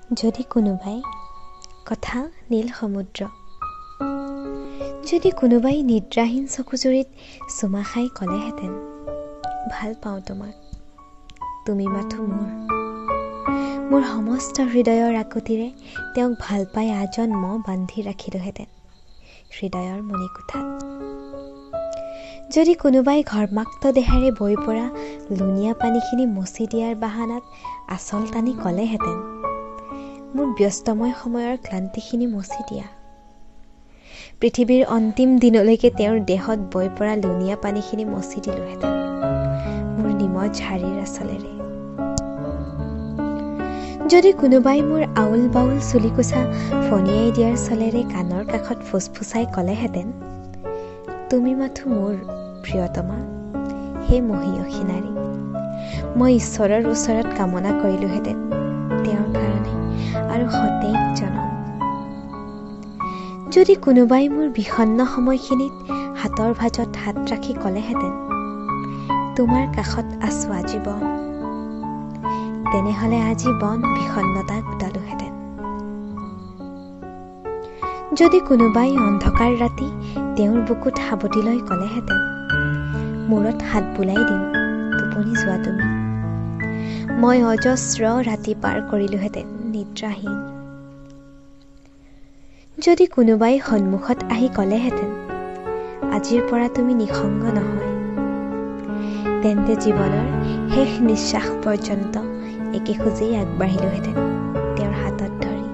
যদি কোনোবাই কথা নীল সমুদ্ৰ যদি কোনোবাই নিদ্ৰাহীন চকুজুৰিত চুমা খাই ক'লেহেঁতেন ভাল পাওঁ তোমাক তুমি মাথো মোৰ সমস্ত হৃদয়ৰ আকুতিৰে তেওঁক ভাল পাই আজন্ম বান্ধি ৰাখিলোহেঁতেন হৃদয়ৰ মণিকোঠাত যদি কোনোবাই ঘৰ্মাক্ত দেহেৰে বৈ পৰা লুণীয়া পানীখিনি মচি দিয়াৰ বাহানাত আচল টানি ক'লেহেঁতেন মোৰ ব্যস্তময় সময়ৰ ক্লান্তিখিনি মচি দিয়া পৃথিৱীৰ অন্তিম দিনলৈকে তেওঁৰ দেহত বৈ পৰা লুণীয়া পানীখিনি মচি দিলোহেঁতেন মোৰ নিমজ শাৰীৰ আচলেৰে যদি কোনোবাই মোৰ আউল বাউল চুলিকোছা ফনিয়াই দিয়াৰ চলেৰে কাণৰ কাষত ফুচফুচাই ক'লেহেঁতেন তুমি মাথো মোৰ প্ৰিয়তমা হে মহীয়সী নাৰী মই ঈশ্বৰৰ ওচৰত কামনা কৰিলোহেঁতেন তেওঁৰ কাৰণে আৰু সতেজ জনম যদি কোনোবাই মোৰ বিষণ্ণ সময়খিনিত হাতৰ ভাজত হাত ৰাখি ক'লেহেঁতেন তোমাৰ কাষত আছো আজীৱন তেনেহ'লে আজীৱন বিষণ্ণতা গোটালোহেঁতেন যদি কোনোবাই অন্ধকাৰ ৰাতি তেওঁৰ বুকুত সাৱটি লৈ ক'লেহেঁতেন মূৰত হাত বুলাই দিম টোপনি যোৱা তুমি মই অজস্ৰ ৰাতি পাৰ কৰিলোহেঁতেন নিদ্ৰাহীন যদি কোনোবাই সন্মুখত আহি ক'লেহেঁতেন আজিৰ পৰা তুমি নিসংগ নহয় তেন্তে জীৱনৰ শেষ নিশ্বাস পৰ্যন্ত একে খোজেই আগবাঢ়িলোহেঁতেন তেওঁৰ হাতত ধৰি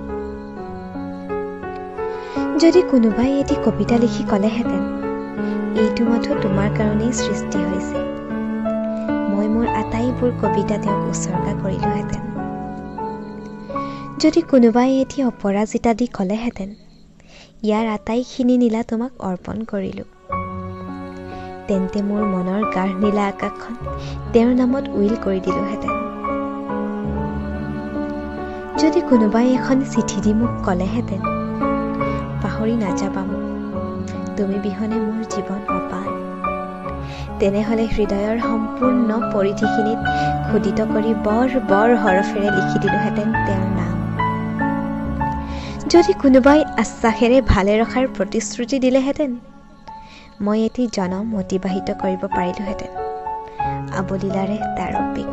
যদি কোনোবাই এটি কবিতা লিখি ক'লেহেঁতেন এইটো মাথো তোমাৰ কাৰণেই সৃষ্টি হৈছে মই মোৰ আটাইবোৰ কবিতা তেওঁক উচৰ্গা কৰিলোহেঁতেন যদি কোনোবাই এটি অপৰাজিতা দি ক'লেহেঁতেন ইয়াৰ আটাইখিনি নীলা তোমাক অৰ্পণ কৰিলো তেন্তে মোৰ মনৰ গাঢ় নীলা আকাশখন তেওঁৰ নামত উইল কৰি দিলোহেঁতেন যদি কোনোবাই এখন চিঠি দি মোক ক'লেহেঁতেন পাহৰি নাযাবা মোক তুমি বিহনে মোৰ জীৱন অপাৰ তেনেহ'লে হৃদয়ৰ সম্পূৰ্ণ পৰিধিখিনিত খোদিত কৰি বৰ বৰ হৰফেৰে লিখি দিলোহেঁতেন তেওঁৰ নাম যদি কোনোবাই আশ্বাসেৰে ভালে ৰখাৰ প্ৰতিশ্ৰুতি দিলেহেঁতেন মই এটি জনম অতিবাহিত কৰিব পাৰিলোহেঁতেন আবলীলাৰে তাৰ অপেক্ষা